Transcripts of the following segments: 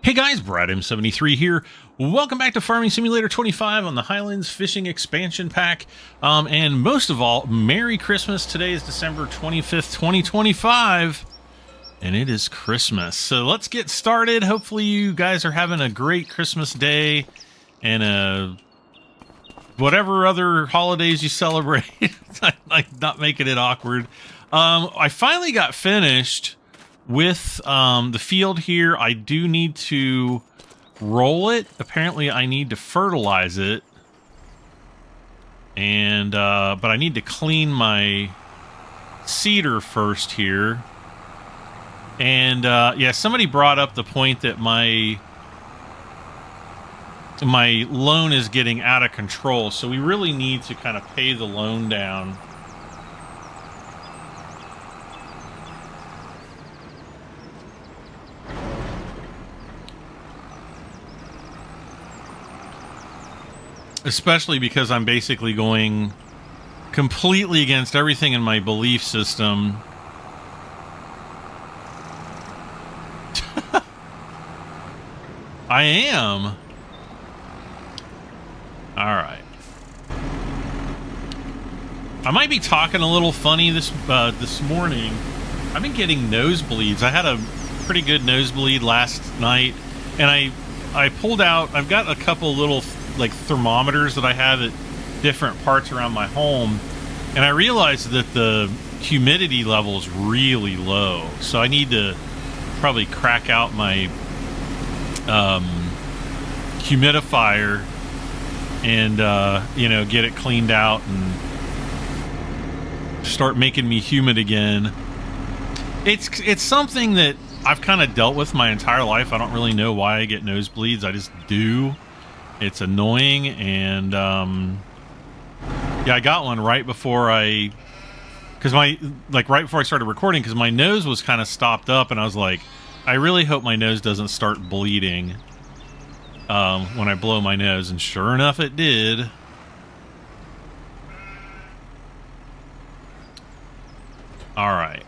Hey guys, Brad.M.73 here. Welcome back to Farming Simulator 25 on the Highlands Fishing Expansion Pack. And most of all, Merry Christmas. Today is December 25th, 2025, and it is Christmas. So let's get started. Hopefully you guys are having a great Christmas day and whatever other holidays you celebrate. Like not making it awkward. I finally got finished with the field here. I do need to roll it. Apparently I need to fertilize it. And but I need to clean my seeder first here. And yeah, somebody brought up the point that my loan is getting out of control, so we really need to kind of pay the loan down. Especially because I'm basically going completely against everything in my belief system. I am. Alright. I might be talking a little funny this morning. I've been getting nosebleeds. I had a pretty good nosebleed last night, and I pulled out, I've got a couple little like thermometers that I have at different parts around my home, and I realized that the humidity level is really low, so I need to probably crack out my humidifier and you know, get it cleaned out and start making me humid again. It's something that I've kind of dealt with my entire life. I don't really know why I get nosebleeds. I just do. It's annoying, and yeah, I got one right before right before I started recording, because my nose was kind of stopped up, and I was like, I really hope my nose doesn't start bleeding when I blow my nose, and sure enough, it did. All right.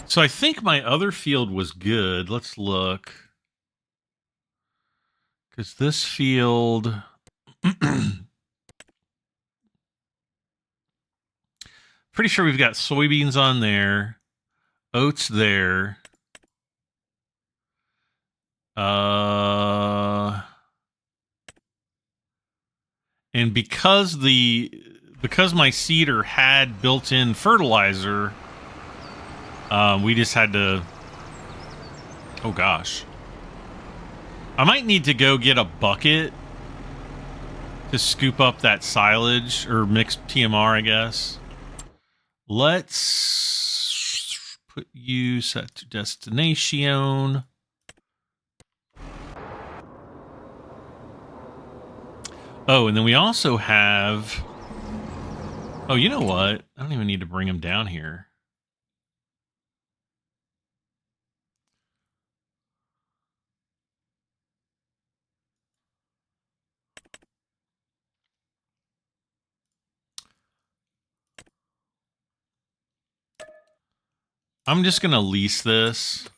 So I think my other field was good. Let's look. Because this field... pretty sure we've got soybeans on there. Oats there. And because my seeder had built-in fertilizer... we just had to... Oh, gosh. I might need to go get a bucket to scoop up that silage, or mixed TMR, I guess. Let's put you set to destination. Oh, and then we also have... Oh, you know what? I don't even need to bring him down here. I'm just going to lease this.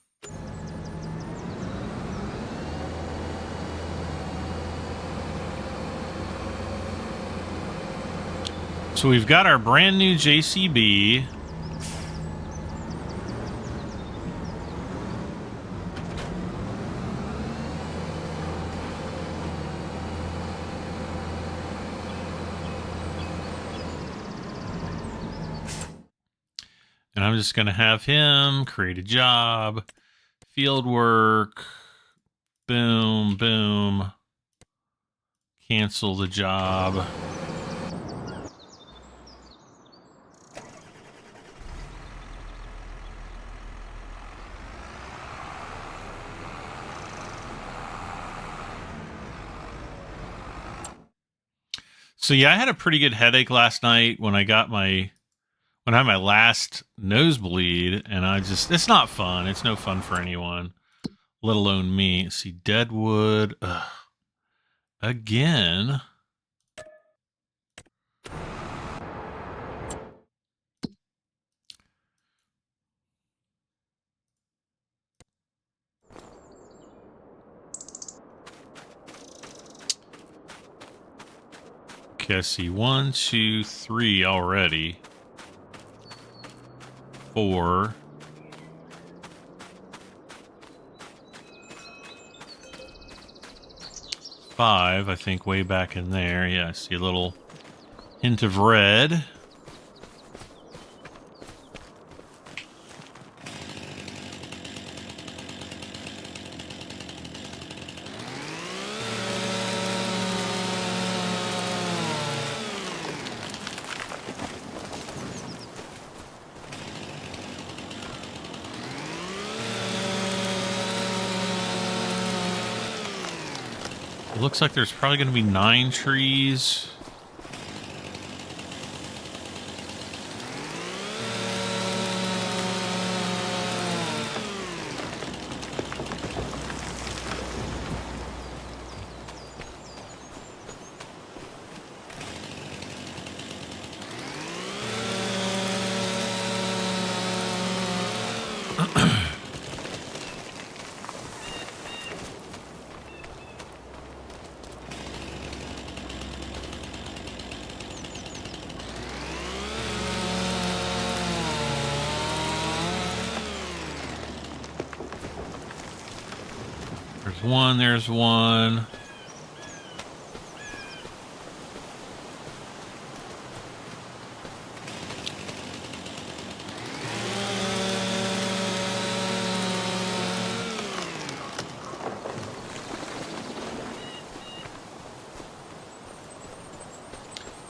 So we've got our brand new JCB. And I'm just going to have him create a job, field work, boom, boom, cancel the job. So yeah, I had a pretty good headache last night when I got my, when I had my last nosebleed, and it's not fun. It's no fun for anyone. let alone me. Let's see, deadwood. Again. Okay, I see 1, 2, 3 already. 4. 5, I think, way back in there. Yeah, I see a little hint of red. It looks like there's probably going to be 9 trees. There's one. I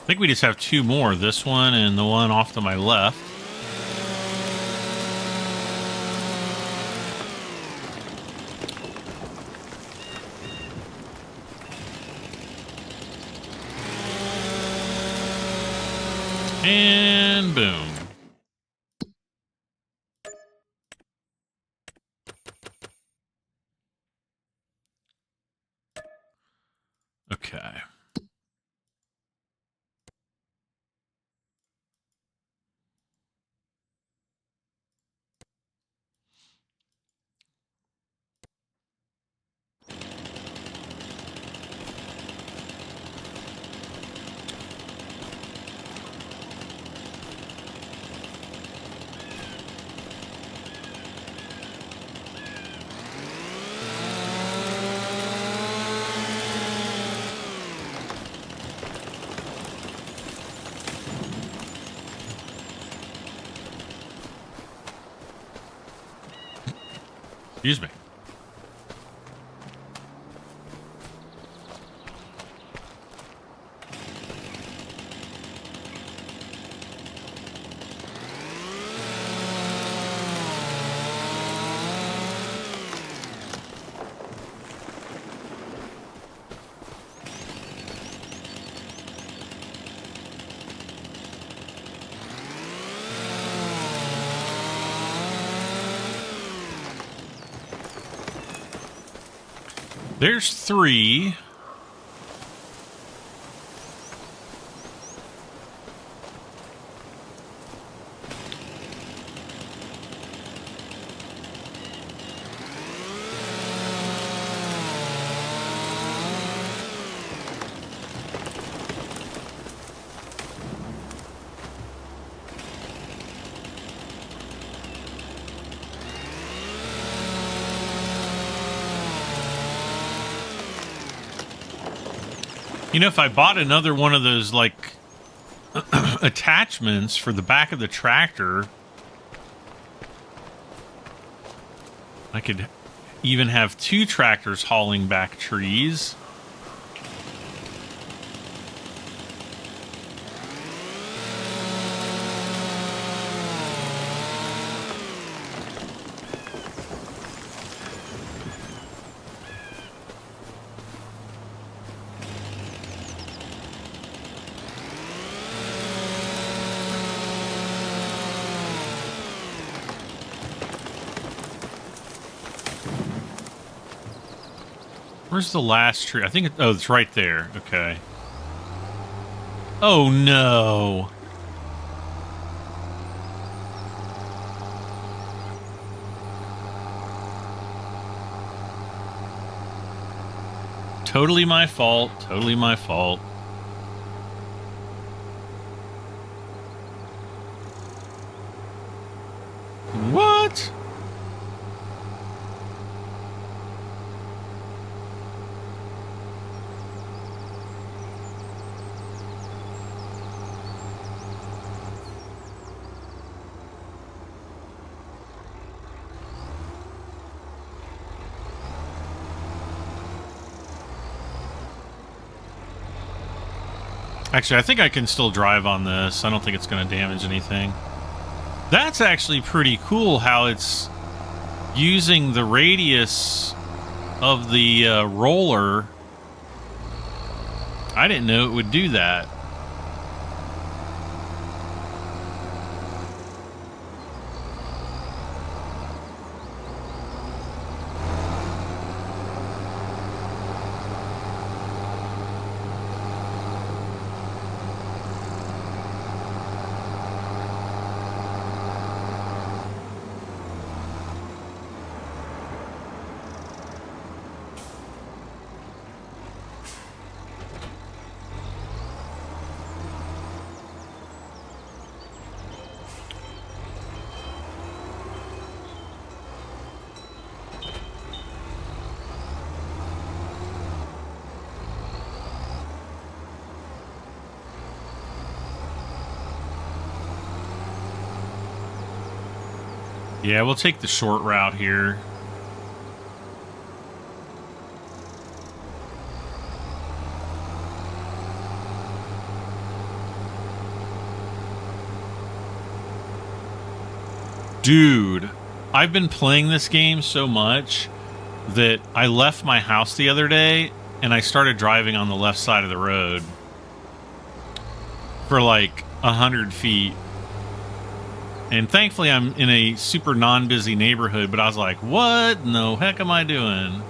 think we just have 2 more. This one and the one off to my left. And boom. Okay. Excuse me. There's 3. You know, if I bought another one of those, like, attachments for the back of the tractor, I could even have 2 tractors hauling back trees. Where's the last tree? I think oh, it's right there. Okay. Oh, no. Totally my fault. Totally my fault. What? Actually, I think I can still drive on this. I don't think it's going to damage anything. That's actually pretty cool how it's using the radius of the roller. I didn't know it would do that. Yeah, we'll take the short route here. Dude, I've been playing this game so much that I left my house the other day and I started driving on the left side of the road for like 100 feet. And thankfully I'm in a super non-busy neighborhood, but I was like, what in the heck am I doing?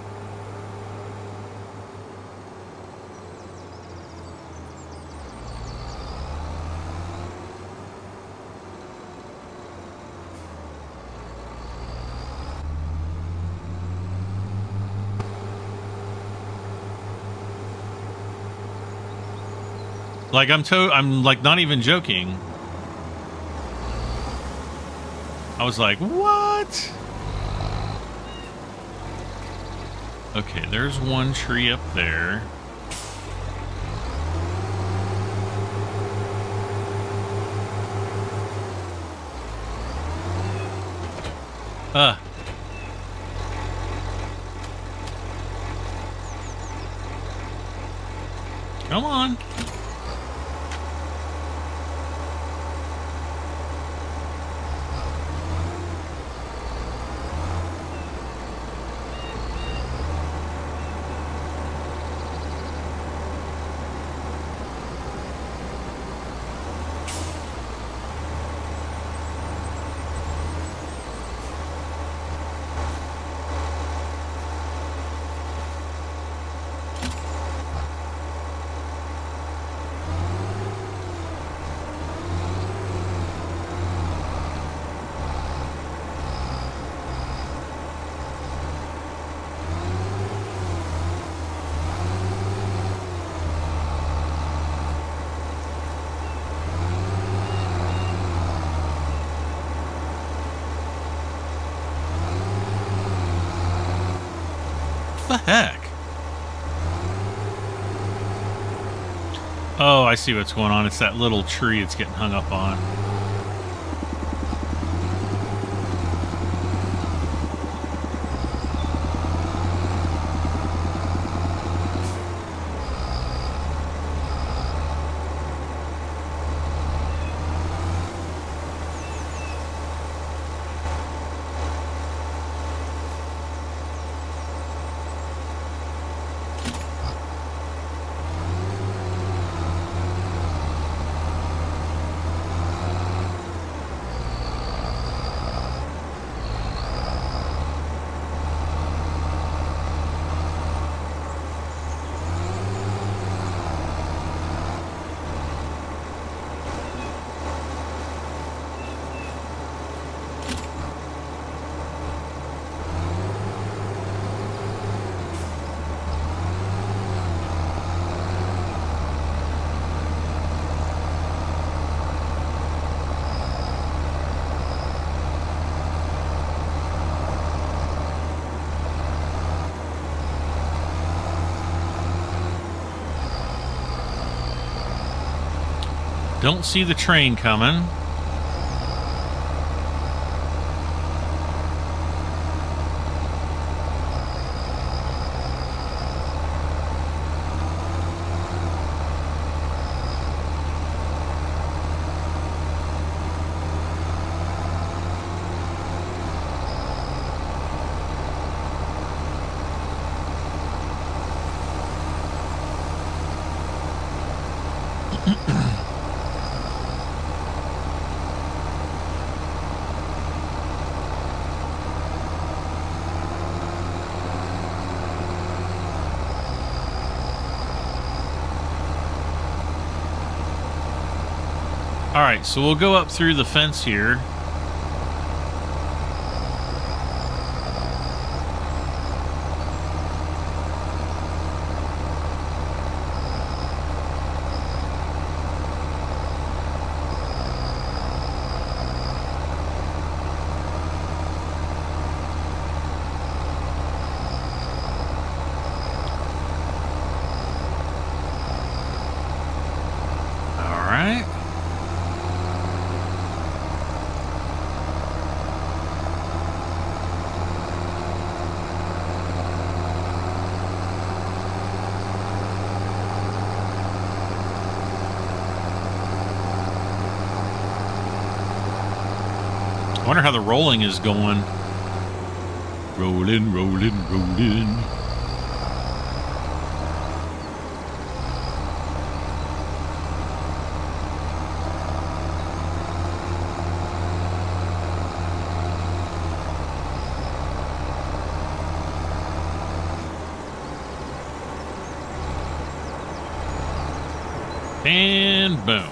Like I'm like not even joking. I was like, what? Okay, there's one tree up there. Come on. What the heck? Oh, I see what's going on. It's that little tree it's getting hung up on. Don't see the train coming. All right, so we'll go up through the fence here. All right. I wonder how the rolling is going. Rolling, rolling, rolling. And boom.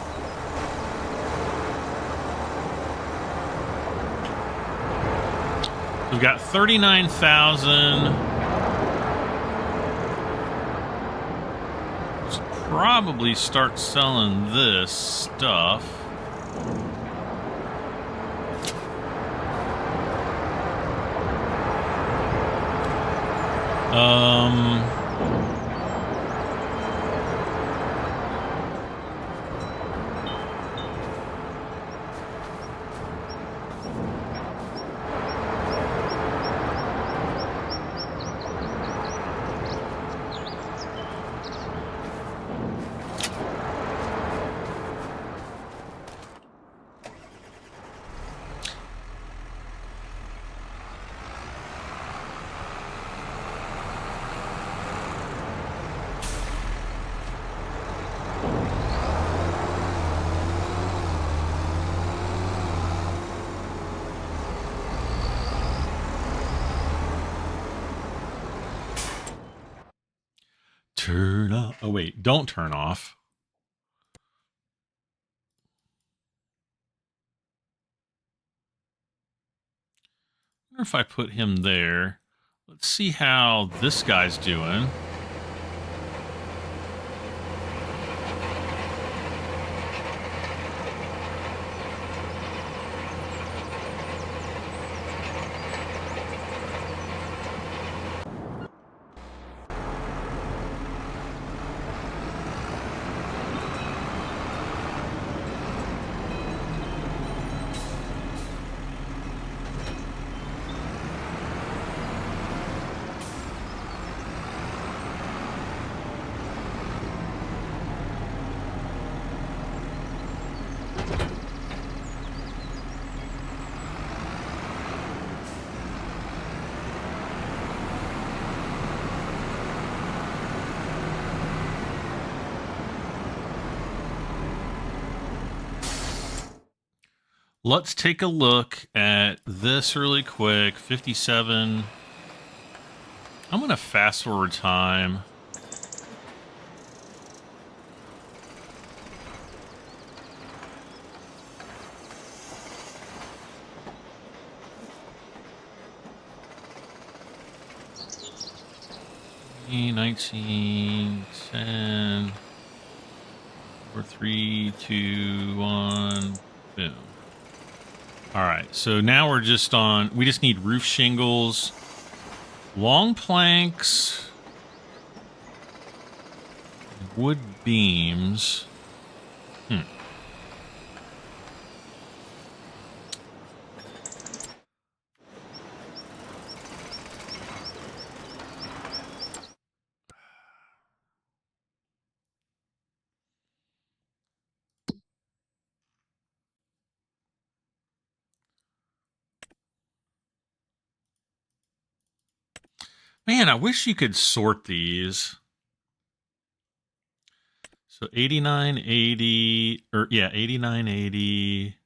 We've got 39,000. Should probably start selling this stuff. Turn off. Oh, wait. Don't turn off. I wonder if I put him there. Let's see how this guy's doing. Let's take a look at this really quick. 57. I'm going to fast forward time. E 19, 10, 4, 3, 2, 1, boom. All right, so now we're just on, we just need roof shingles, long planks, wood beams. Man, I wish you could sort these. So 8980, or yeah, 8980.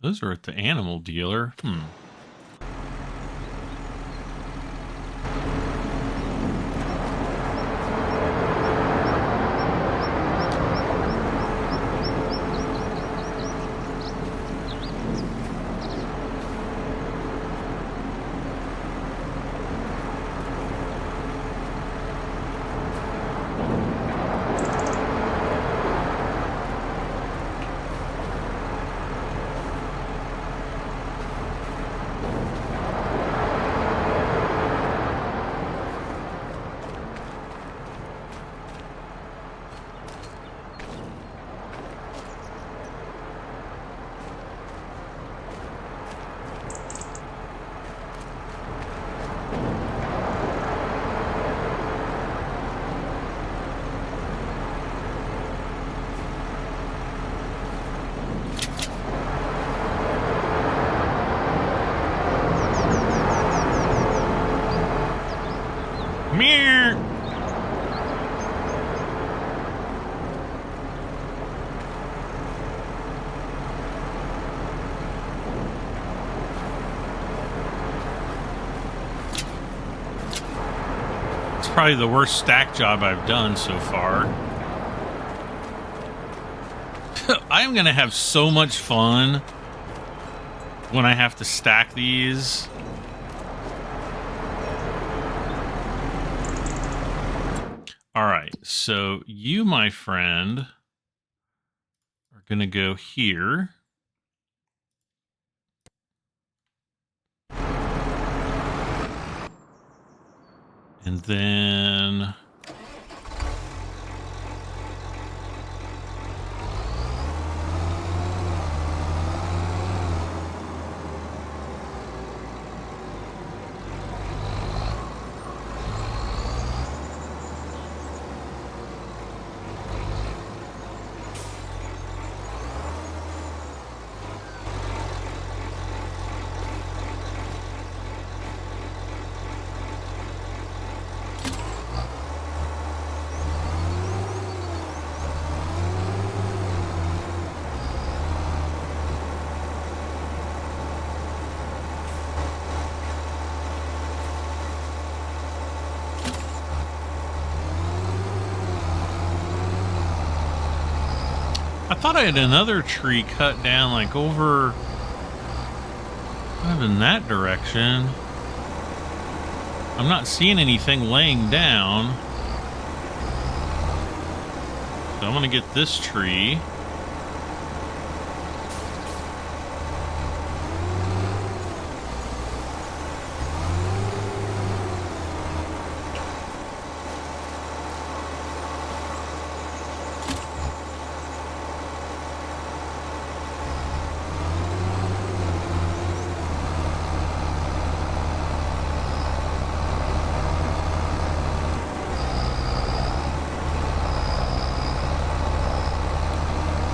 Those are at the animal dealer. Meow. It's probably the worst stack job I've done so far. I am going to have so much fun when I have to stack these. All right, so you, my friend, are going to go here. And then... I thought I had another tree cut down, like over kind of in that direction. I'm not seeing anything laying down. So I'm going to get this tree.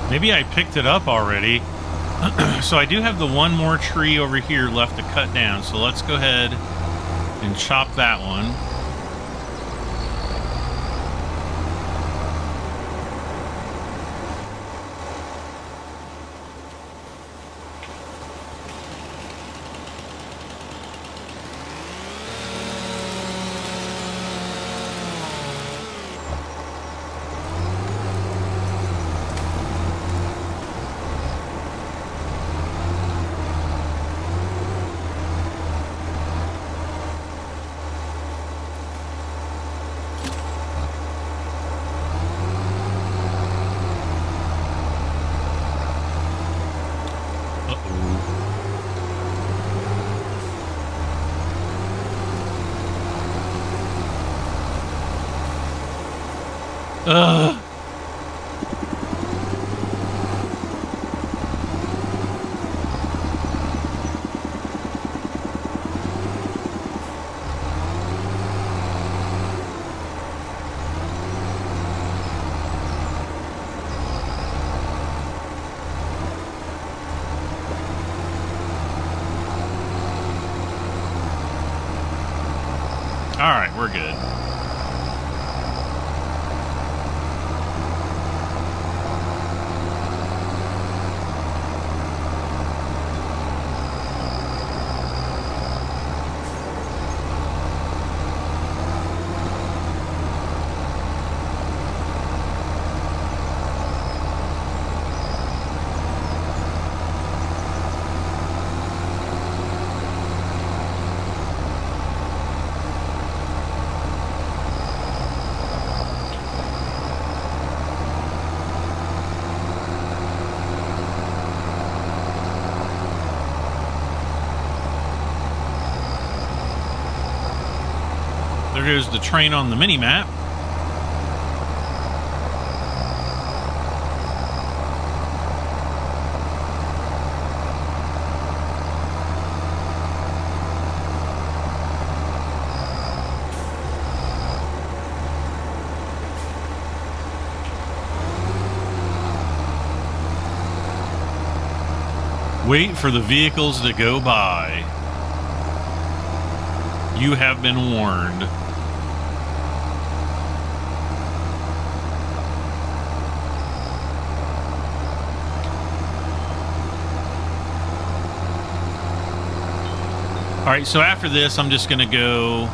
Maybe I picked it up already. So I do have the one more tree over here left to cut down. So let's go ahead and chop that one. Ugh. All right, we're good. There goes the train on the mini map. Wait for the vehicles to go by. You have been warned. All right, so after this, I'm just going to go...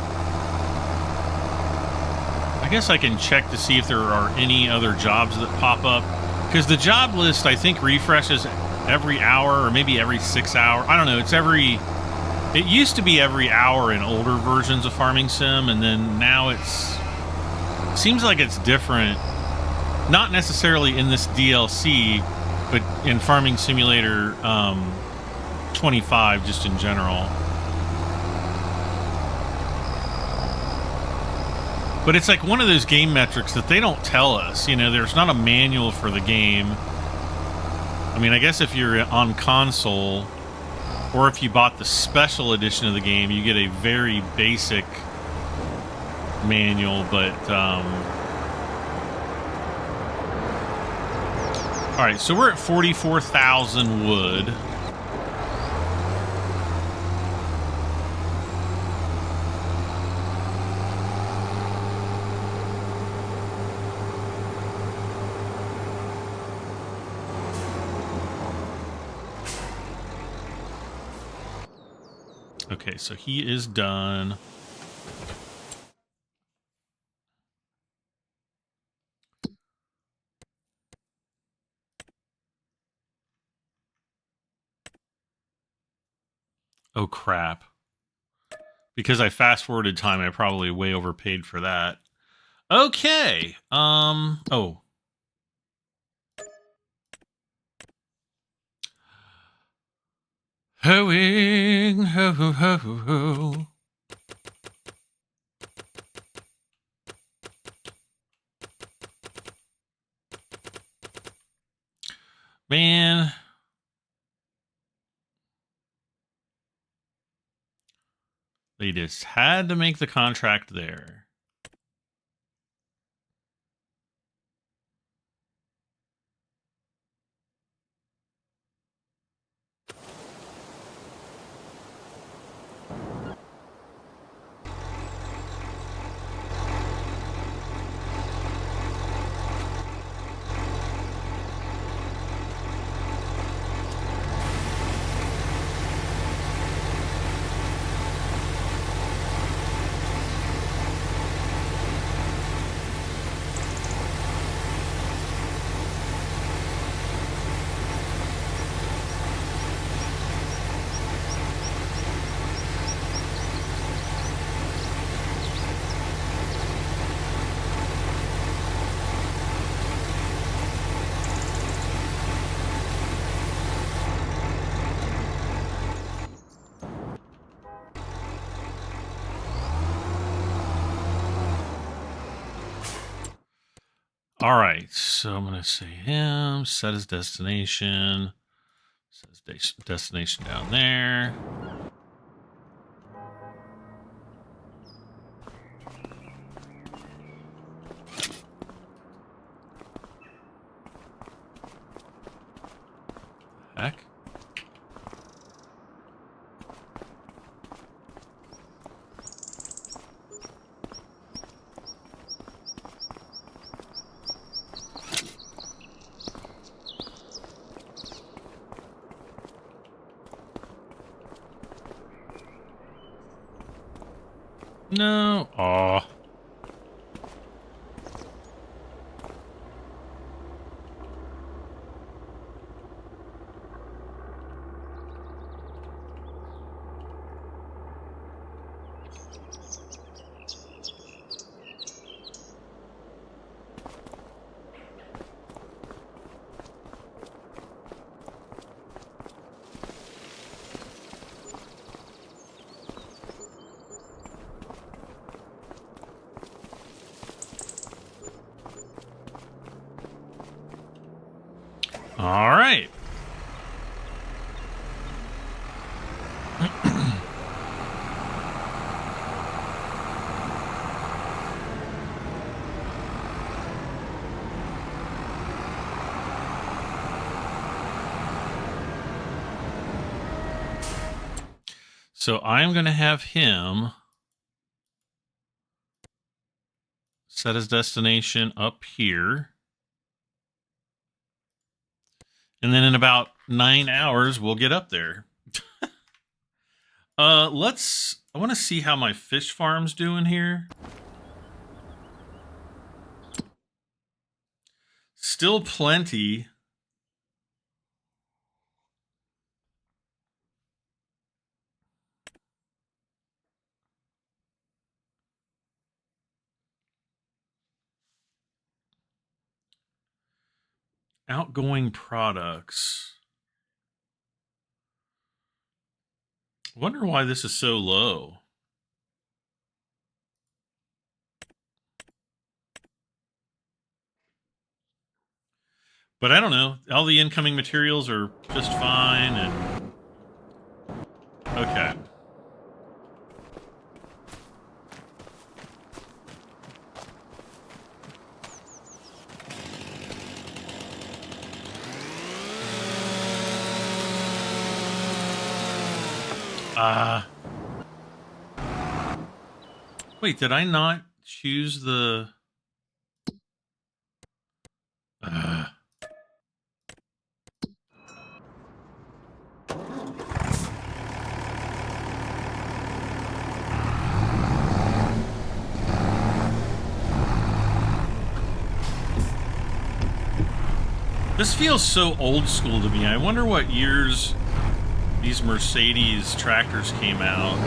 I guess I can check to see if there are any other jobs that pop up. Because the job list, I think, refreshes every hour or maybe every 6 hours. I don't know. It's every... It used to be every hour in older versions of Farming Sim, and then now it's... Seems like it's different. Not necessarily in this DLC, but in Farming Simulator 25, just in general. But it's like one of those game metrics that they don't tell us. You know, there's not a manual for the game. I mean, I guess if you're on console, or if you bought the special edition of the game, you get a very basic manual, but... Alright, so we're at 44,000 wood. Okay, so he is done. Oh, crap. Because I fast-forwarded time, I probably way overpaid for that. Okay. Oh. Hoeing, ho, ho, ho, ho, ho. Man. They just had to make the contract there. All right, so I'm gonna say him, set his destination, set his destination down there. Heck. No. Aw. All right. So I'm going to have him set his destination up here. And then in about 9 hours, we'll get up there. I want to see how my fish farm's doing here. Still plenty. Outgoing products. Wonder why this is so low. But I don't know. All the incoming materials are just fine. And okay. Wait, did I not choose the... This feels so old school to me. I wonder what years these Mercedes tractors came out.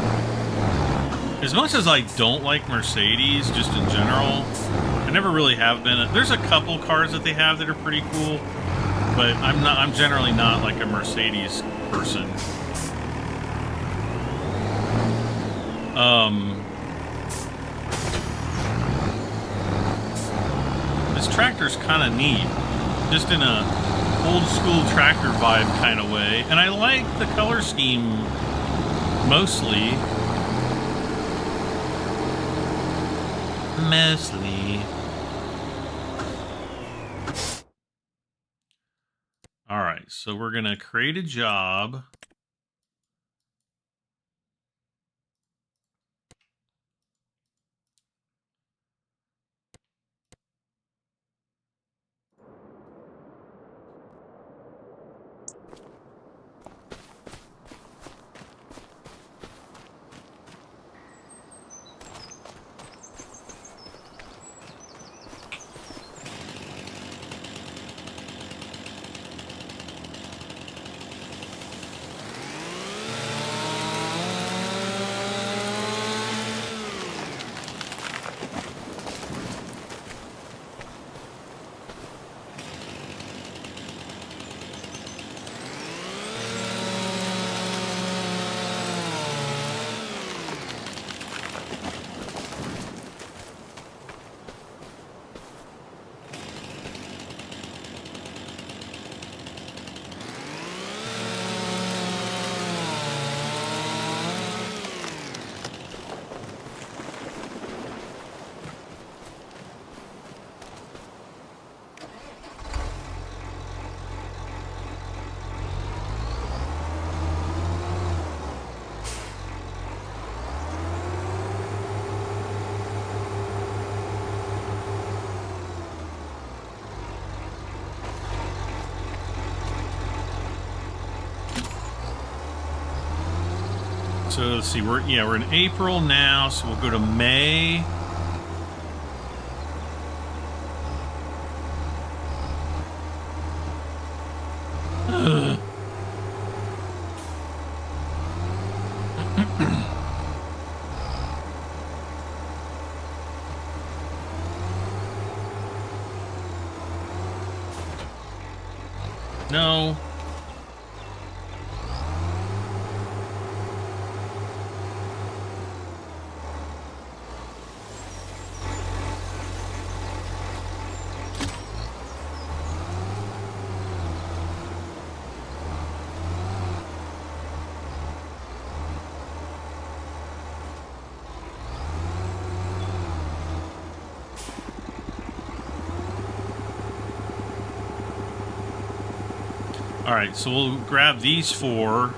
As much as I don't like Mercedes, just in general, I never really have been. There's a couple cars that they have that are pretty cool, but I'm generally not like a Mercedes person. This tractor's kind of neat, just in a old school tractor vibe kind of way, and I like the color scheme mostly. All right, so we're gonna create a job. So let's see, we're in April now, so we'll go to May. No. All right, so we'll grab these 4.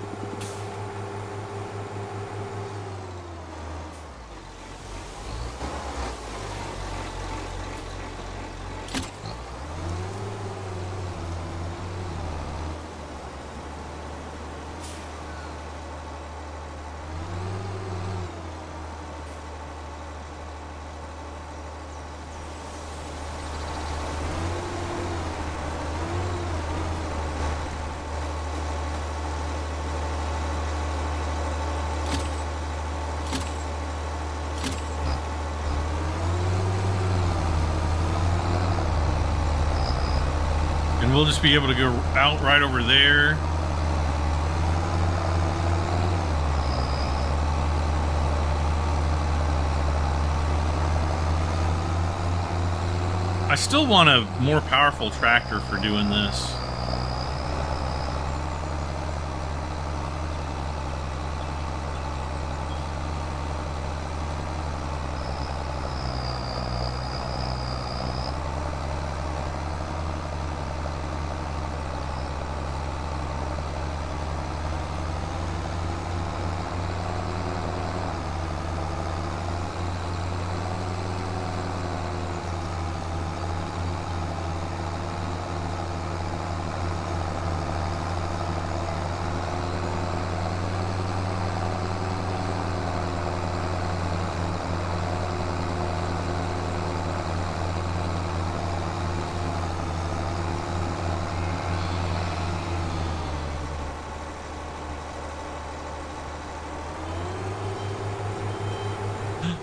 And we'll just be able to go out right over there. I still want a more powerful tractor for doing this.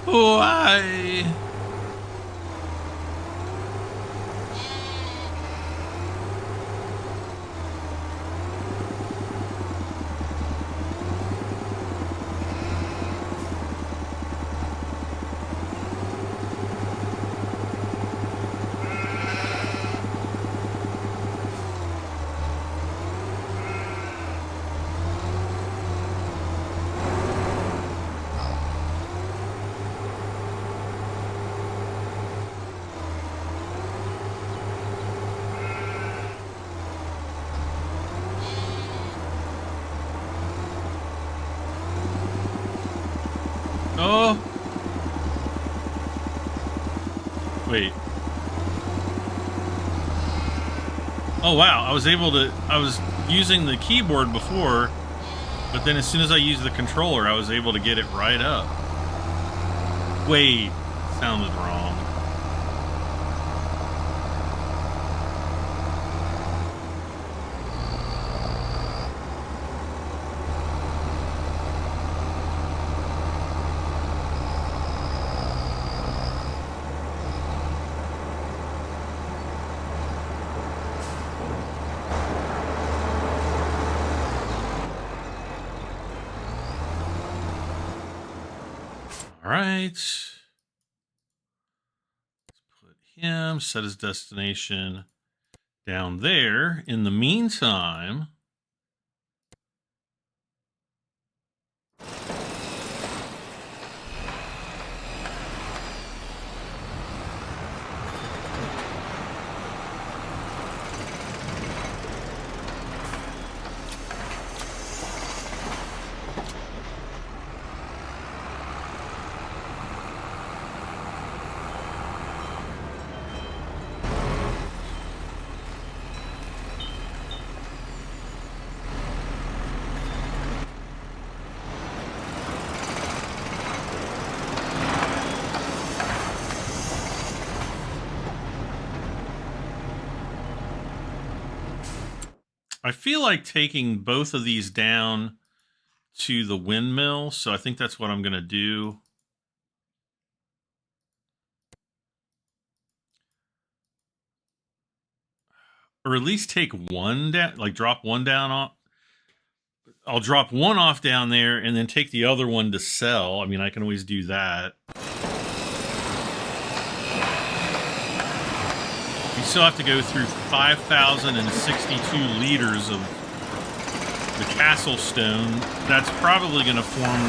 Why? Oh. Wait. Oh, wow. I was using the keyboard before, but then as soon as I used the controller, I was able to get it right up. Wait. Sounded wrong. All right. Let's put him, set his destination down there. In the meantime, I feel like taking both of these down to the windmill, so I think that's what I'm going to do. Or at least take one down, like drop one down off. I'll drop one off down there and then take the other one to sell. I mean, I can always do that. You still have to go through 5,062 liters of the castle stone. That's probably going to form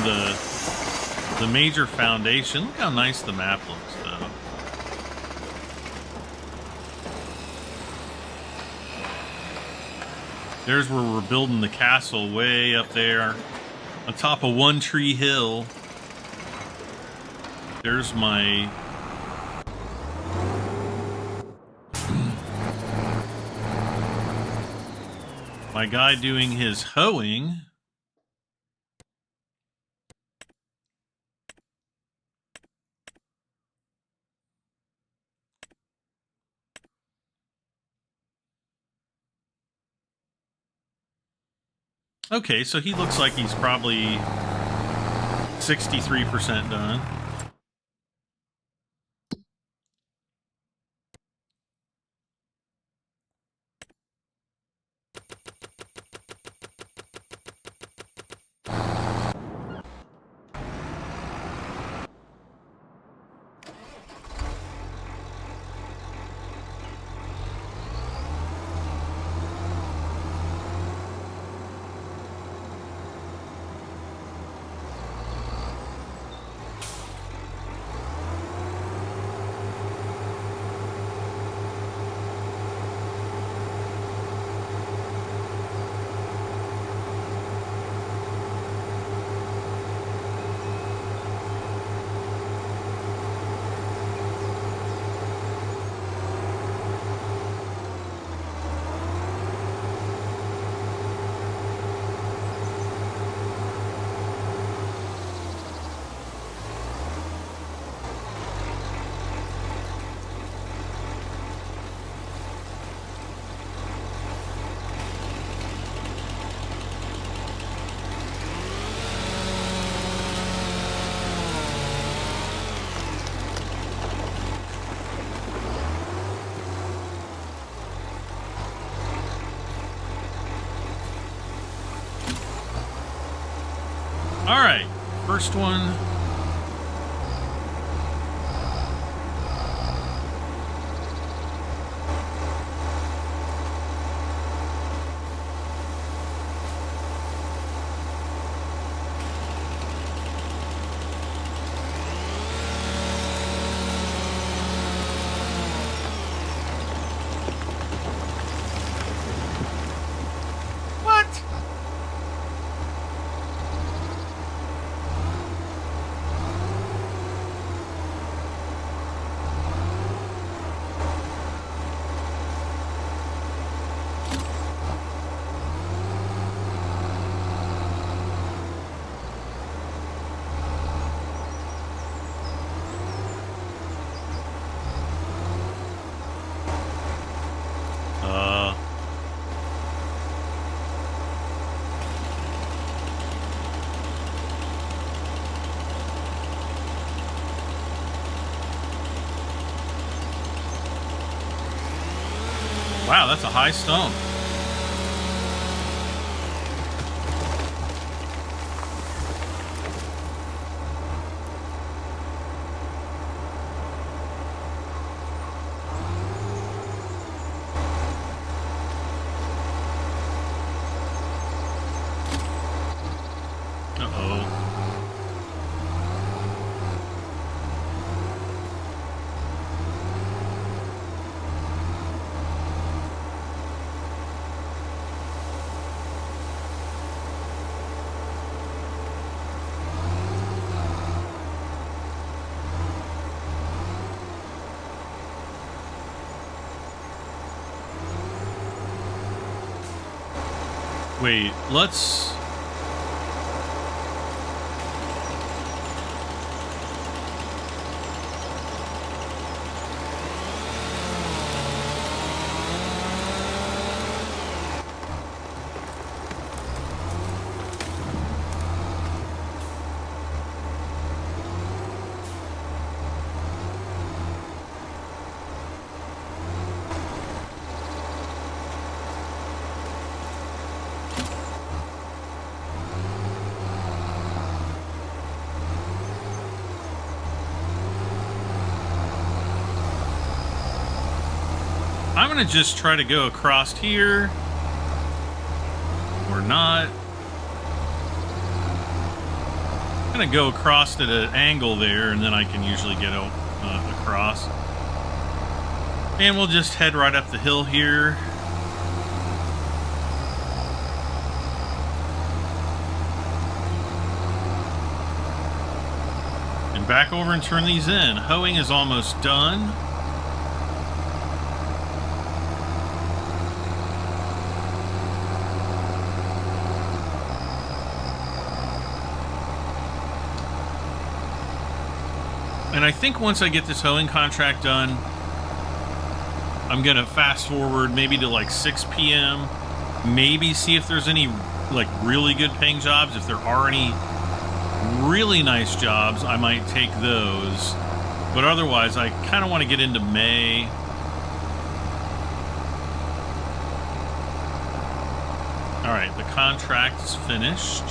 the major foundation. Look how nice the map looks, though. There's where we're building the castle, way up there on top of One Tree Hill. There's my guy doing his hoeing. Okay, so he looks like he's probably 63% done. All right, first one. Wow, that's a high stump. Wait, let's... going to just try to go across here. Or not. I'm going to go across at an angle there, and then I can usually get across. And we'll just head right up the hill here. And back over and turn these in. Hoeing is almost done. And I think once I get this hoeing contract done, I'm going to fast forward maybe to like 6 p.m. Maybe see if there's any like really good paying jobs. If there are any really nice jobs, I might take those. But otherwise, I kind of want to get into May. All right, the contract is finished.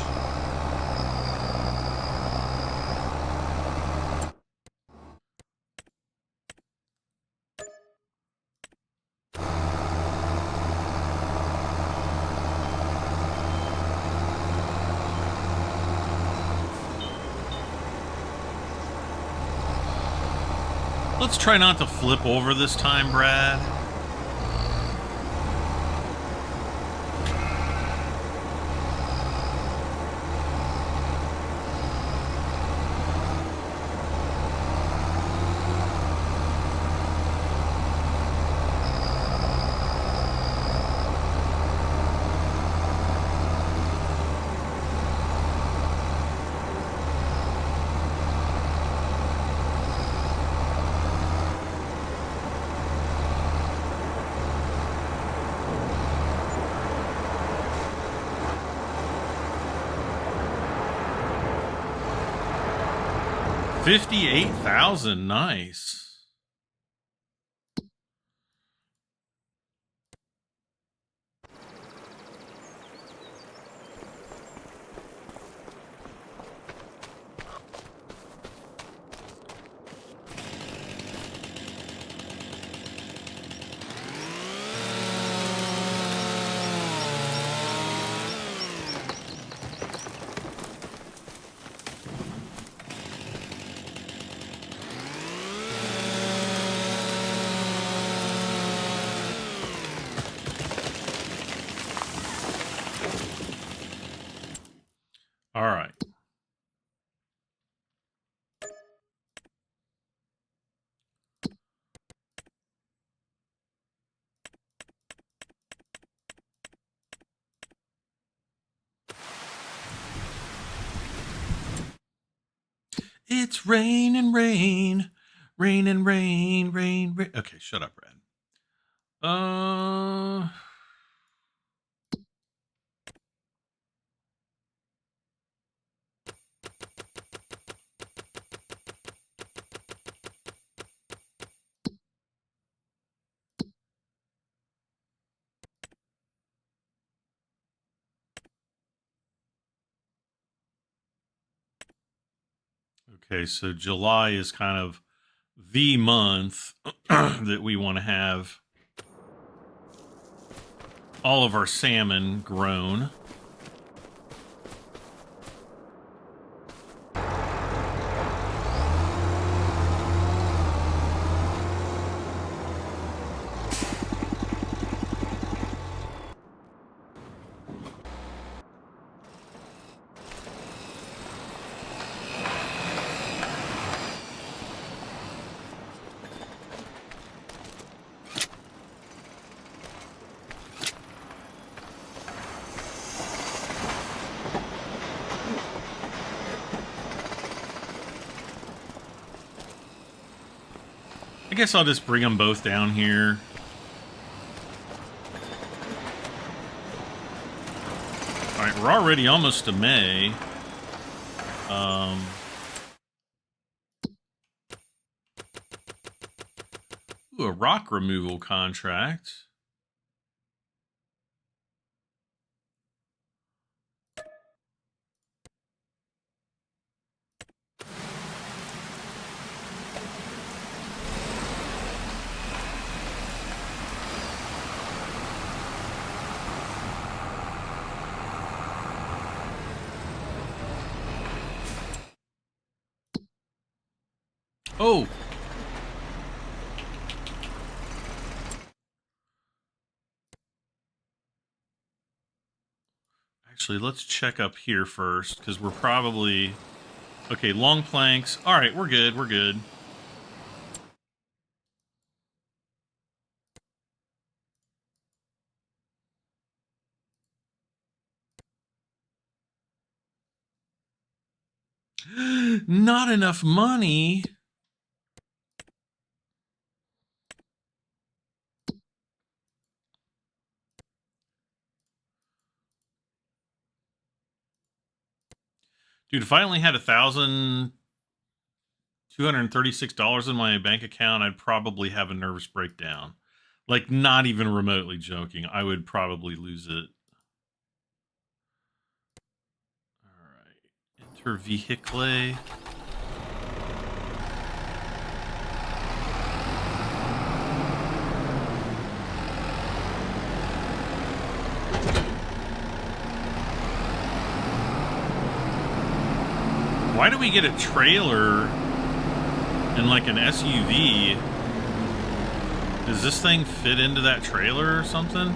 Let's try not to flip over this time, Brad. $58,000, nice. All right. It's raining, rain, raining, rain, rain, rain. Okay, shut up, Brad. Okay, so July is kind of the month that we want to have all of our salmon grown. I guess I'll just bring them both down here. All right, we're already almost to May. Ooh, a rock removal contract. Oh! Actually, let's check up here first, because we're probably... Okay, long planks. All right, we're good, we're good. Not enough money. Dude, if I only had $1,236 in my bank account, I'd probably have a nervous breakdown. Like, not even remotely joking. I would probably lose it. All right. Enter vehicle. Why do we get a trailer and like an SUV? Does this thing fit into that trailer or something?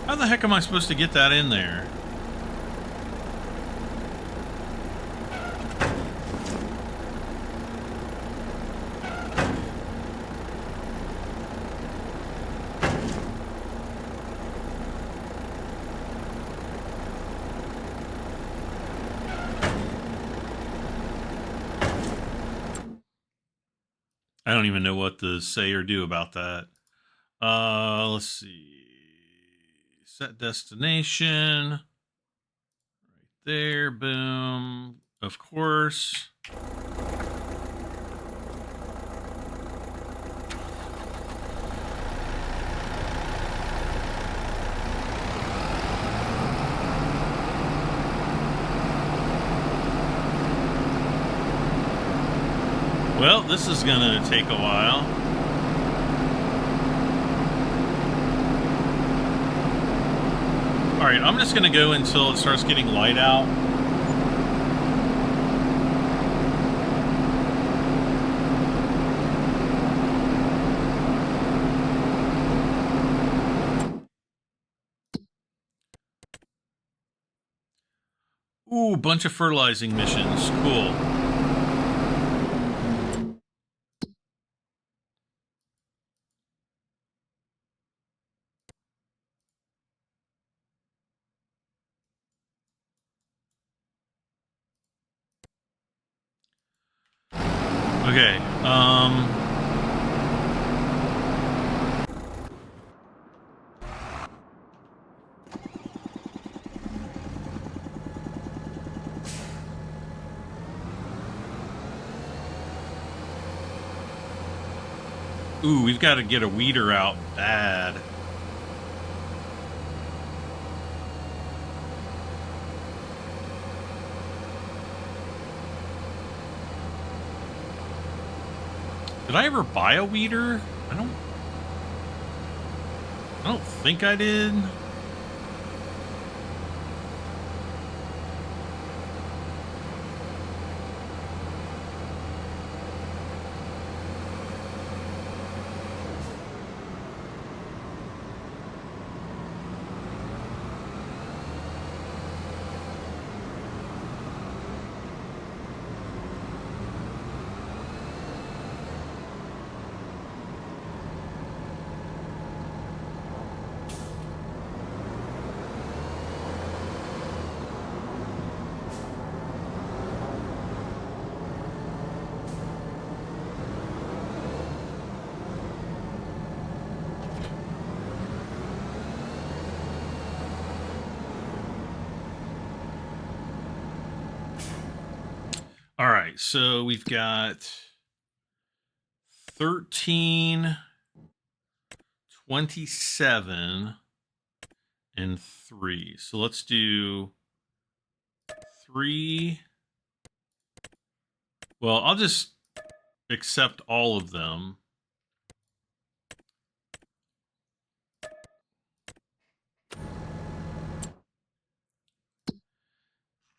How the heck am I supposed to get that in there? I don't even know what to say or do about that. Let's see. Set destination. Right there, boom. Of course. Well, this is gonna take a while. All right, I'm just gonna go until it starts getting light out. Ooh, bunch of fertilizing missions. Cool. Okay, ooh, we've got to get a weeder out bad. Did I ever buy a weeder? I don't think I did. All right, so we've got 13 27 and 3. So let's do 3. Well, I'll just accept all of them.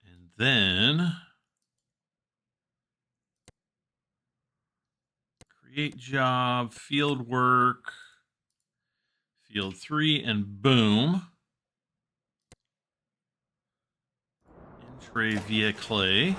And then create job, field work, field 3, and boom. Entry via clay.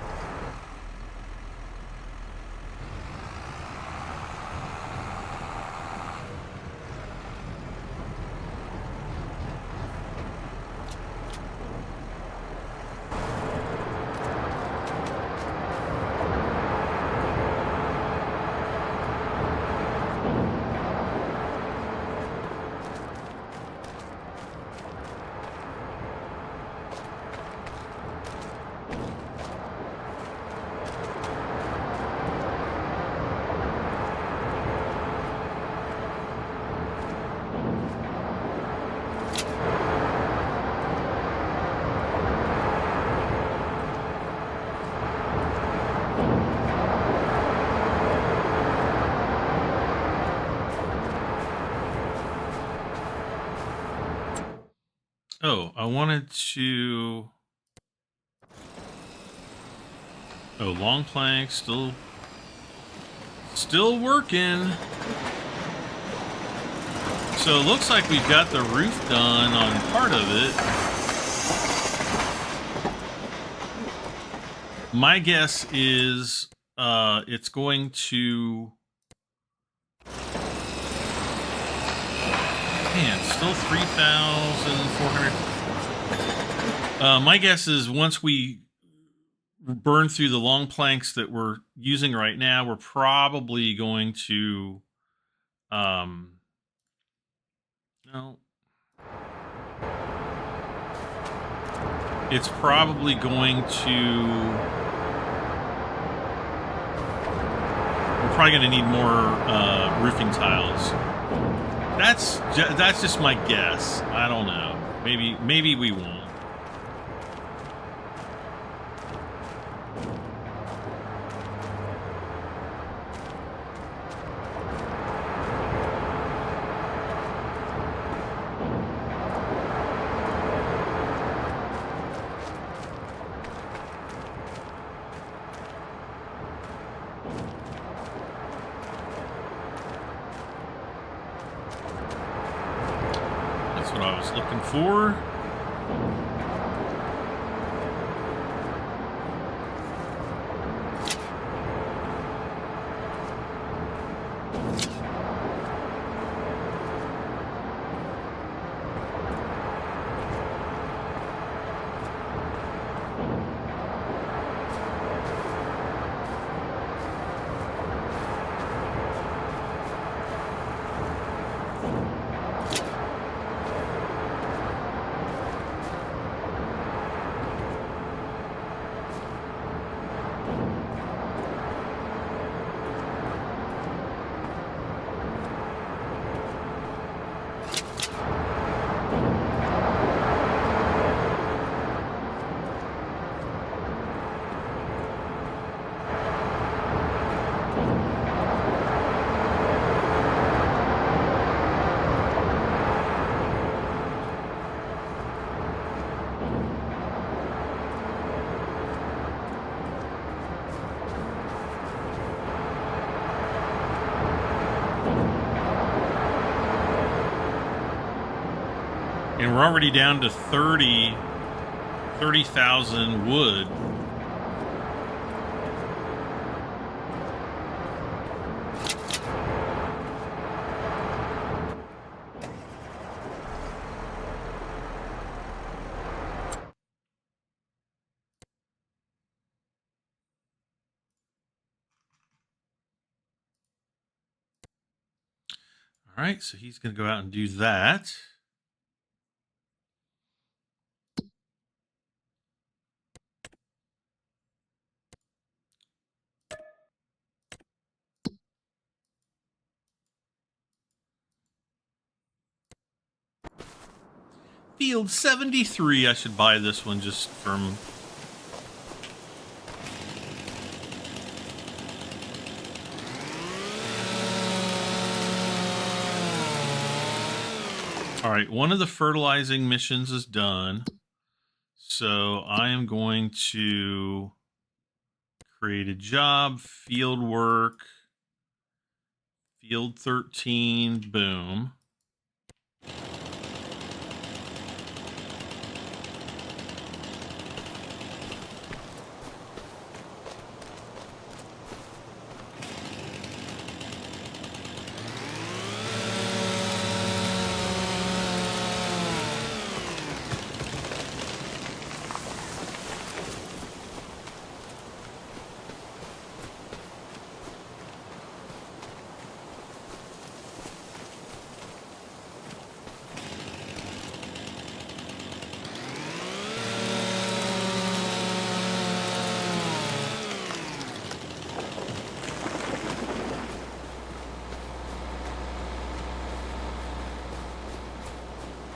Oh, I wanted to... Oh, long plank, still working. So it looks like we've got the roof done on part of it. My guess is it's going to... Man, still 3,400. My guess is once we burn through the long planks that we're using right now, we're probably going to no, it's probably going to, we're probably going to need more roofing tiles. That's just my guess. I don't know. Maybe we won't. What I was looking for. And we're already down to 30,000 wood. All right, so he's going to go out and do that. Field 73. I should buy this one just from... All right, one of the fertilizing missions is done. So I am going to create a job, field work, field 13, boom.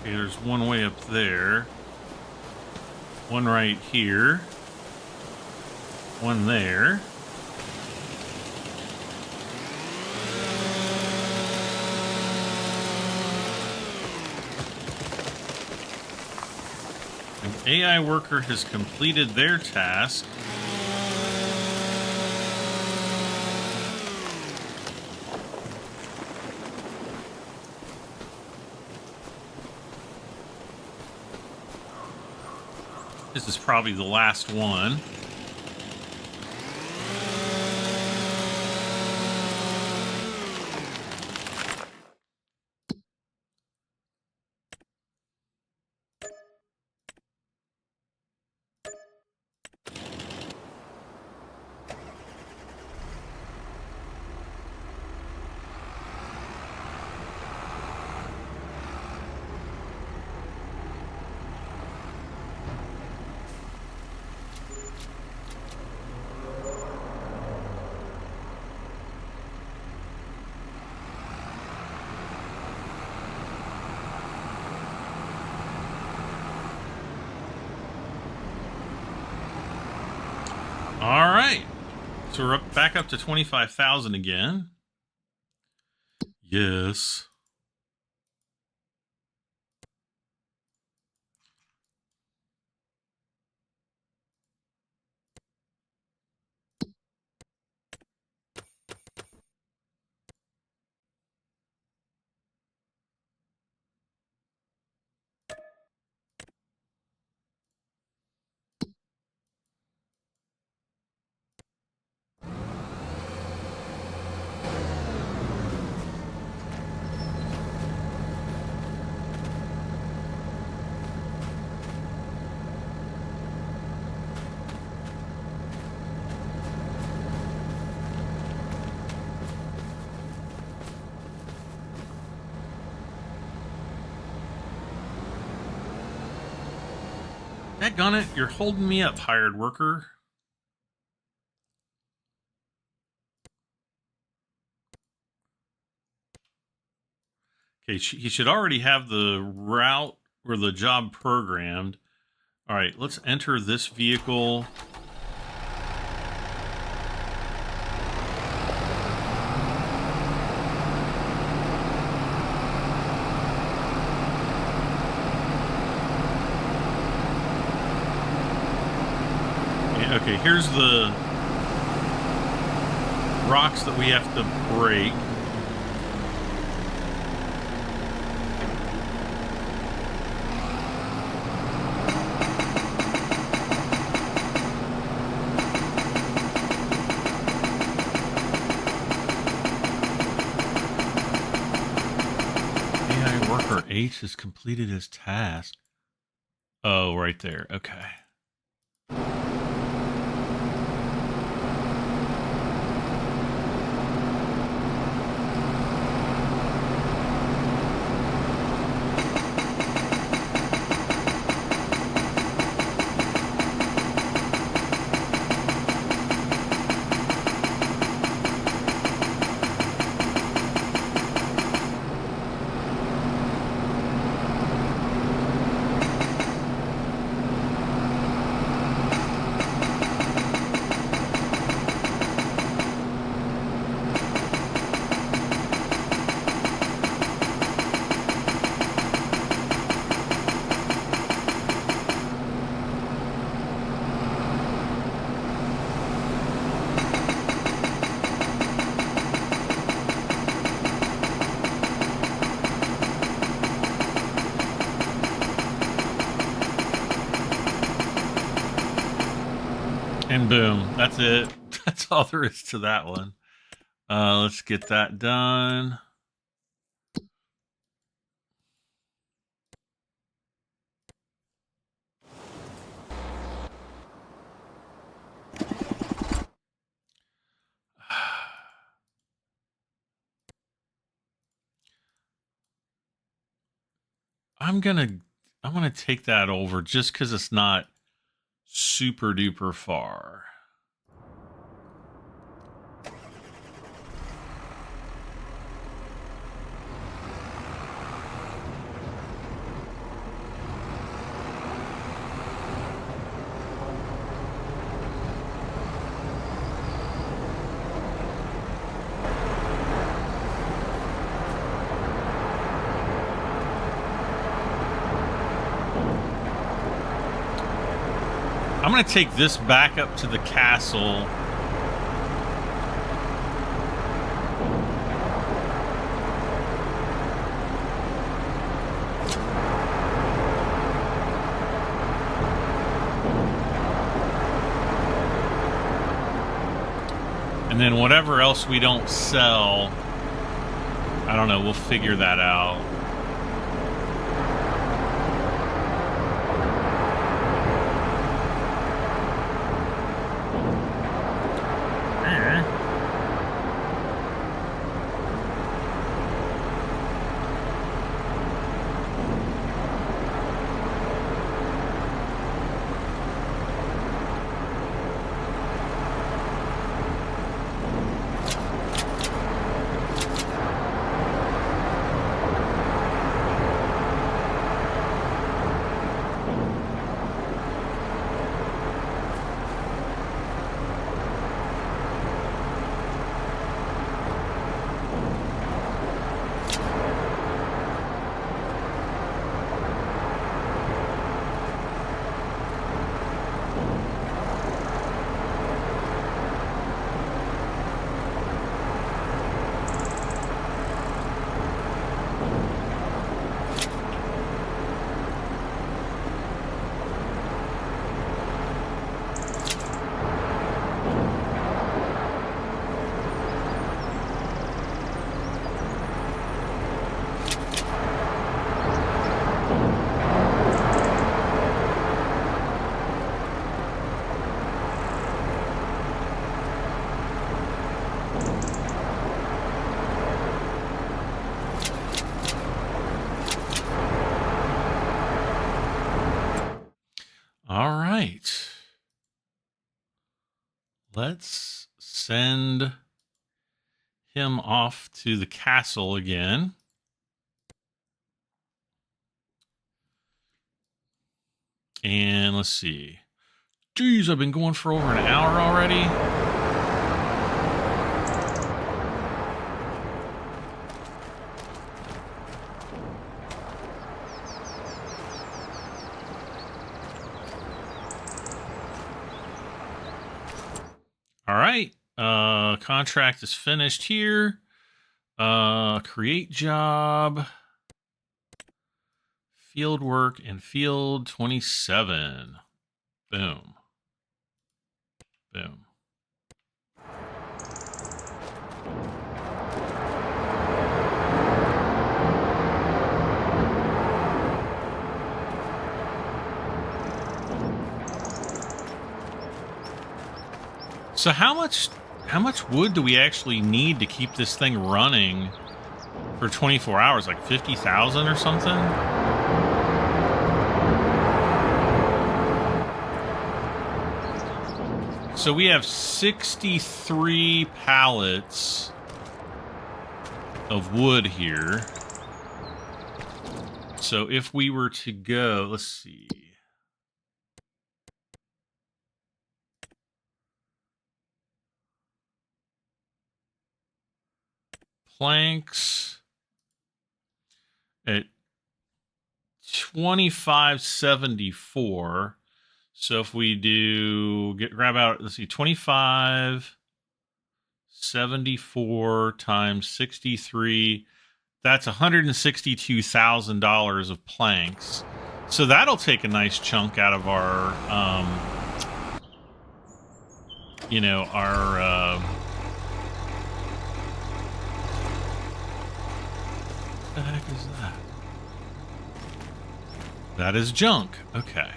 Okay, there's one way up there. One right here. One there. An AI worker has completed their task. This is probably the last one. All right, so we're back up to 25,000 again. Yes. Daggone it, you're holding me up, hired worker. Okay, he should already have the route or the job programmed. All right, let's enter this vehicle. Okay, here's the rocks that we have to break. AI worker H has completed his task. Oh, right there. Okay. And boom, that's it. That's all there is to that one. Let's get that done. I'm gonna take that over just because it's not super duper far. I'm going to take this back up to the castle. And then whatever else we don't sell, I don't know, we'll figure that out. All right. Let's send him off to the castle again. And let's see. Geez, I've been going for over an hour already. All right. Contract is finished here. Create job. Field work and field 27. Boom. Boom. So how much wood do we actually need to keep this thing running for 24 hours? Like 50,000 or something? So we have 63 pallets of wood here. So if we were to go, let's see. Planks at 25.74. So if we do grab out, let's see, 25.74 times 63, that's $162,000 of planks. So that'll take a nice chunk out of our you know, our what the heck is that? That is junk. Okay.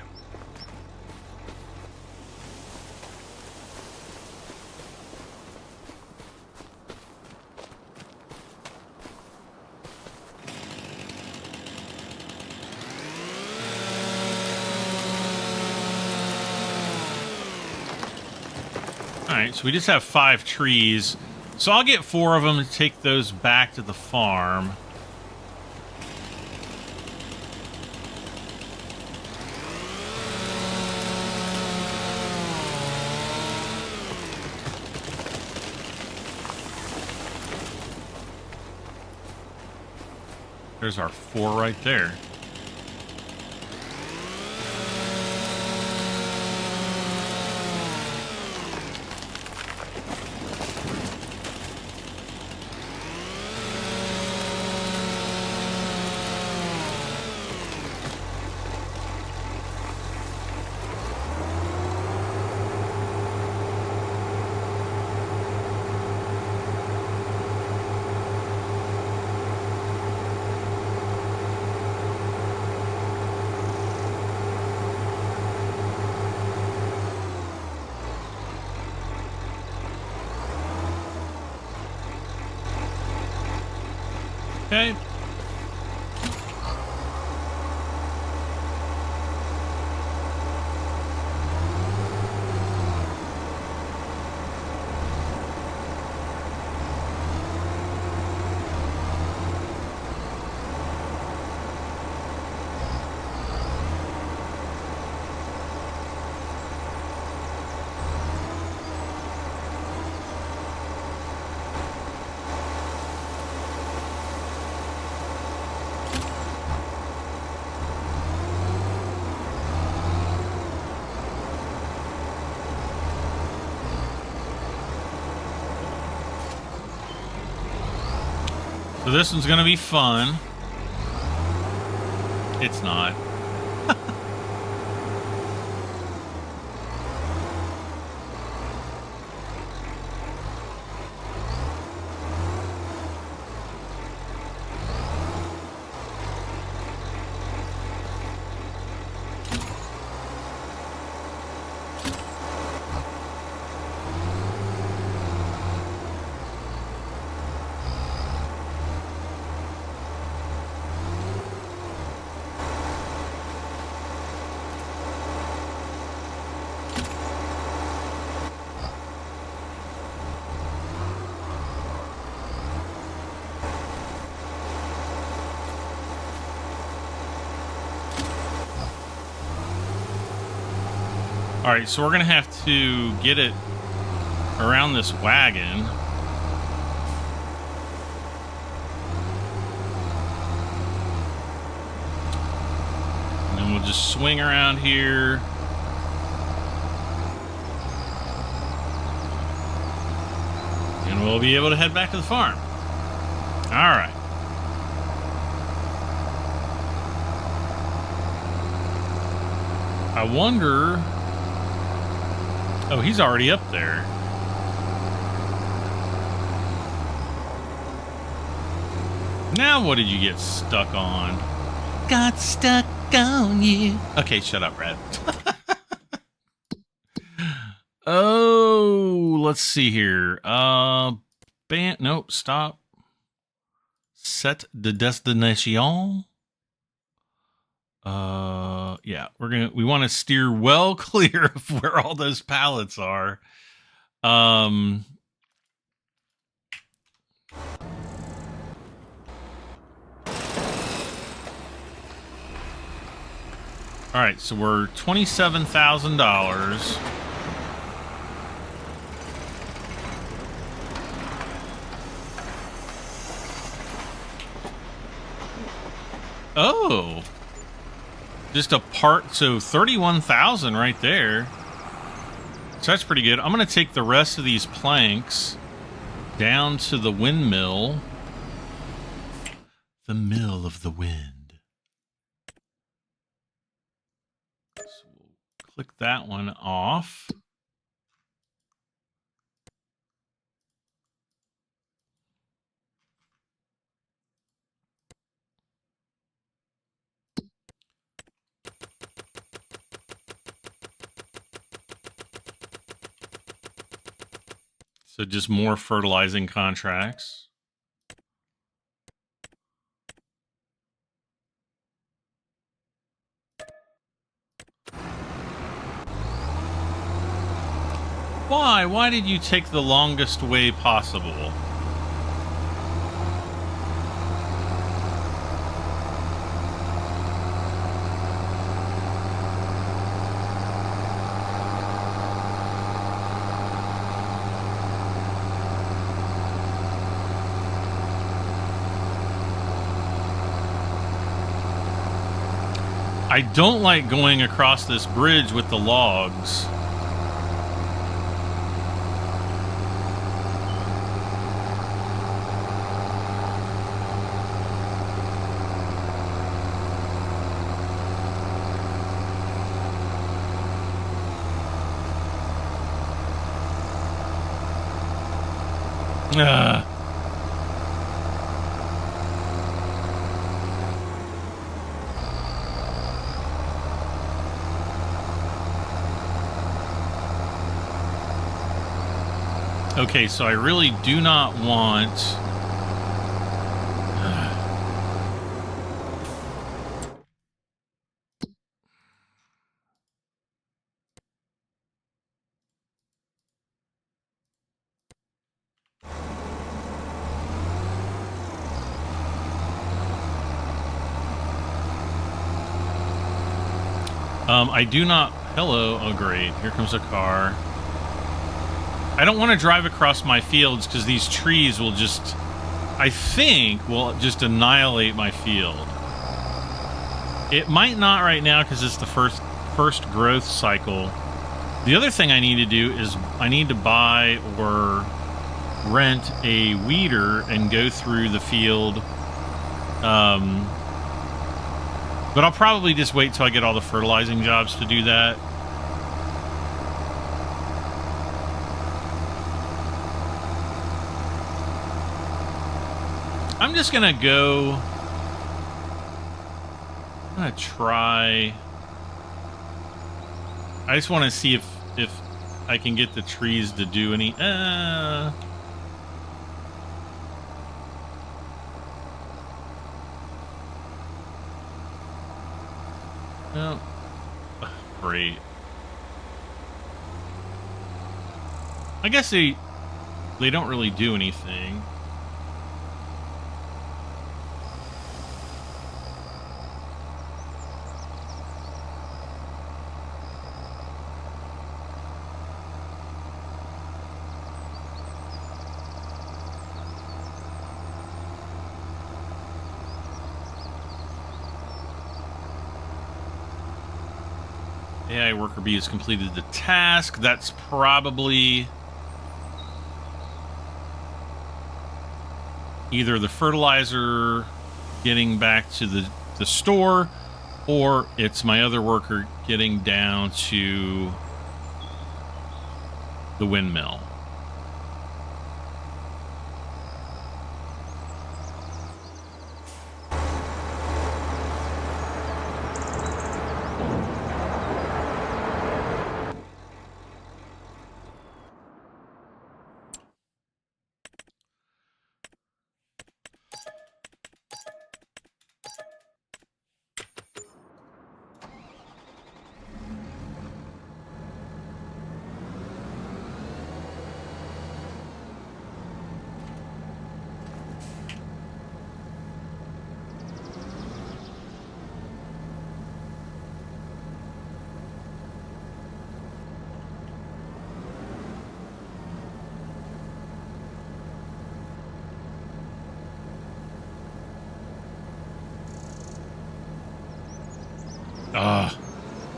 Alright, so we just have 5 trees. So I'll get 4 of them to take those back to the farm. There's our 4 right there. Okay. So this one's gonna be fun. It's not. All right, so we're gonna have to get it around this wagon. And then we'll just swing around here. And we'll be able to head back to the farm. All right. I wonder... Oh, he's already up there. Now what did you get stuck on? Got stuck on you. Okay, shut up, Brad. Oh, let's see here. Nope, stop. Set de destination. Yeah, we want to steer well clear of where all those pallets are. All right, so we're $27,000. Oh. Just a part, so 31,000 right there. So that's pretty good. I'm going to take the rest of these planks down to the windmill. The mill of the wind. So we'll click that one off. So just more fertilizing contracts. Why? Why did you take the longest way possible? I don't like going across this bridge with the logs. Ugh. Okay, so I really do not want... I do not... Hello. Oh, great. Here comes a car. I don't want to drive across my fields because these trees will just... I think will just annihilate my field. It might not right now because it's the first growth cycle. The other thing I need to do is I need to buy or rent a weeder and go through the field. But I'll probably just wait till I get all the fertilizing jobs to do that. I'm just gonna go... I'm gonna try... I just want to see if I can get the trees to do any... No. Great. I guess they don't really do anything. AI worker B has completed the task. That's probably either the fertilizer getting back to the store, or it's my other worker getting down to the windmill.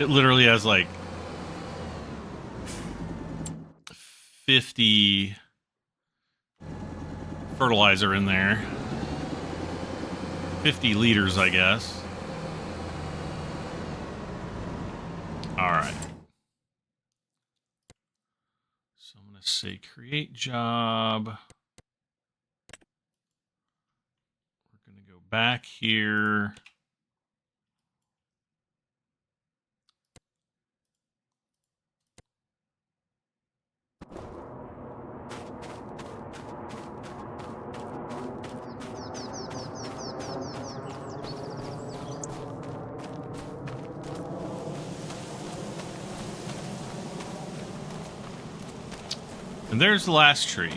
It literally has like 50 fertilizer in there. 50 liters, I guess. All right. So I'm going to say create job. We're going to go back here. And there's the last tree.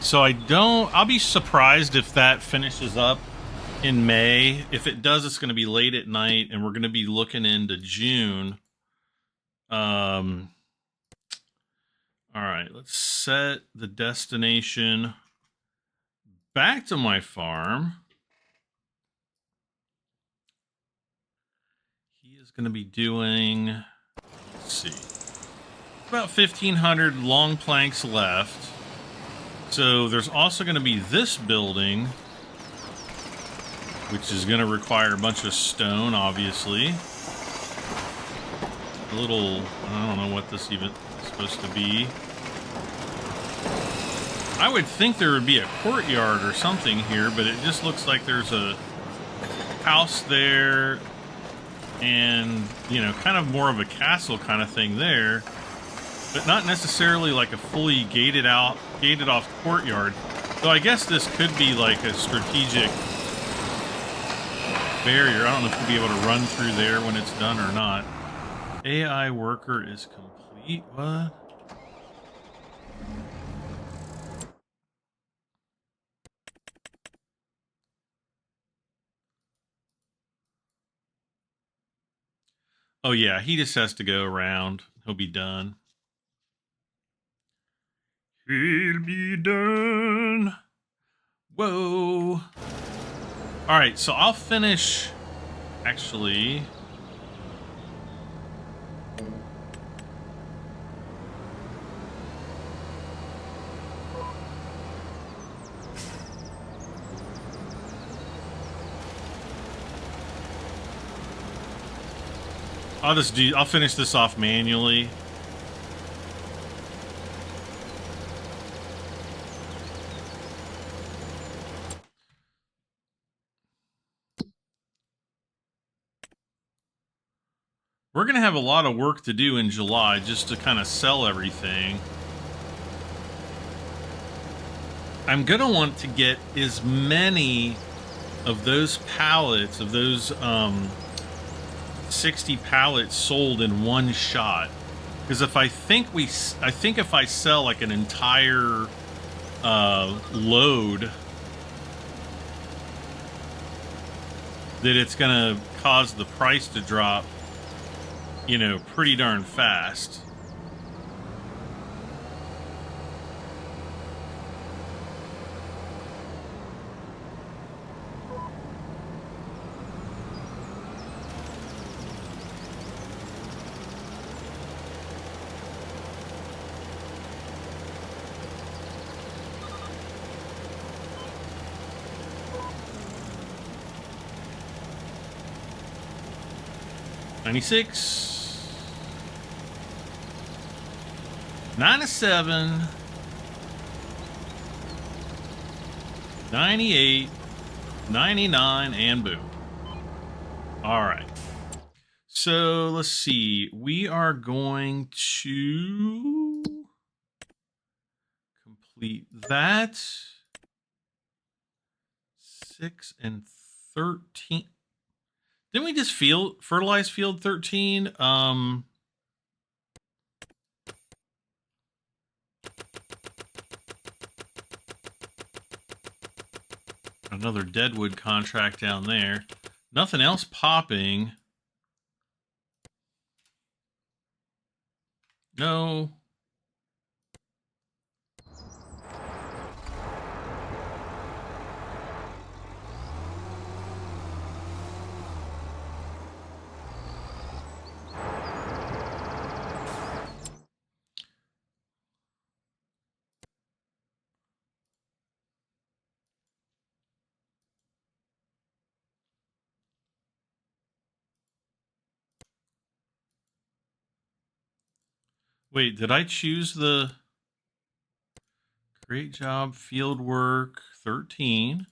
So I'll be surprised if that finishes up in May. If it does, it's going to be late at night, and we're going to be looking into June. All right, let's set the destination back to my farm. He is going to be doing, let's see, about 1,500 long planks left. So there's also going to be this building, which is going to require a bunch of stone, obviously. A little, I don't know what this even is supposed to be. I would think there would be a courtyard or something here, but it just looks like there's a house there and, you know, kind of more of a castle kind of thing there, but not necessarily like a fully gated off courtyard. So I guess this could be like a strategic barrier. I don't know if we'll be able to run through there when it's done or not. AI worker is complete. What? Oh yeah, he just has to go around. He'll be done. He'll be done. Whoa. All right, so I'll finish. Actually, I'll finish this off manually. We're going to have a lot of work to do in July just to kind of sell everything. I'm going to want to get as many of those pallets, of those 60 pallets sold in one shot. Because if I think if I sell like an entire load, that it's going to cause the price to drop, you know, pretty darn fast. $96. 97, 98, 99, and boom. All right. So let's see. We are going to complete that. 6 and 13. Didn't we just fertilize field 13? Another deadwood contract down there. Nothing else popping. No. Wait, did I choose the... Great job, field work, 13.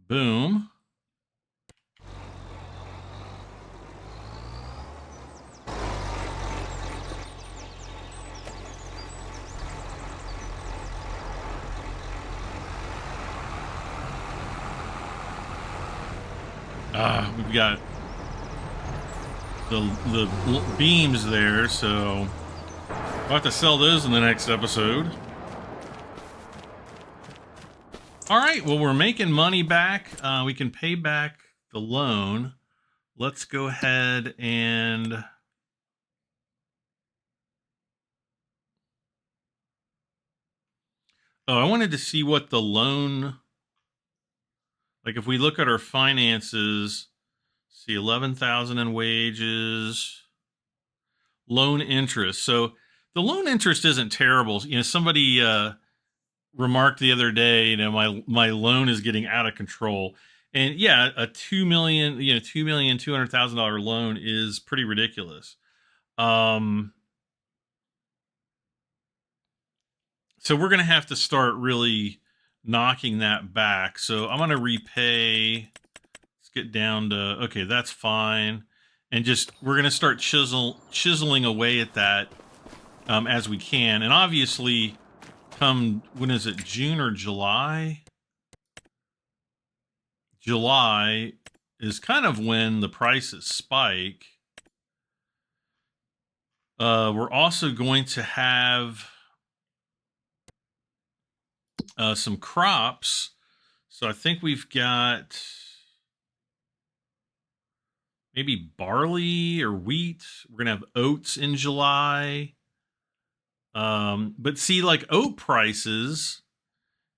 Boom. We've got the beams there, so I'll have to sell those in the next episode. All right, well, we're making money back. We can pay back the loan. Let's go ahead and... Oh, I wanted to see what the loan... Like, if we look at our finances, see 11,000 in wages, loan interest. So the loan interest isn't terrible. You know, somebody remarked the other day, you know, my loan is getting out of control. And yeah, a $2,200,000 loan is pretty ridiculous. So we're going to have to start really knocking that back. So I'm going to repay. Let's get down to, okay, that's fine. And just, we're going to start chiseling away at that as we can. And obviously, come, when is it, June or July? July is kind of when the prices spike. We're also going to have some crops. So I think we've got maybe barley or wheat. We're gonna have oats in July. But see, like oat prices,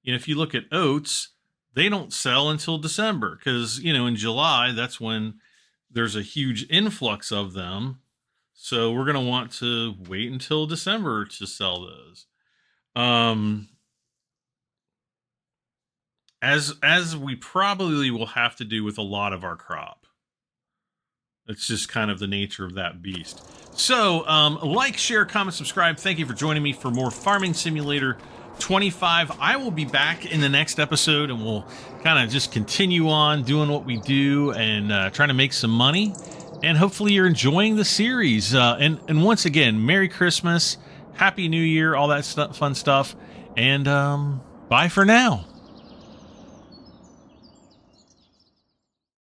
you know, if you look at oats, they don't sell until December because, you know, in July, that's when there's a huge influx of them. So we're gonna want to wait until December to sell those. As we probably will have to do with a lot of our crop. It's just kind of the nature of that beast. So, like, share, comment, subscribe. Thank you for joining me for more Farming Simulator 25. I will be back in the next episode, and we'll kind of just continue on doing what we do and trying to make some money. And hopefully you're enjoying the series. And once again, Merry Christmas, Happy New Year, all that fun stuff. And bye for now.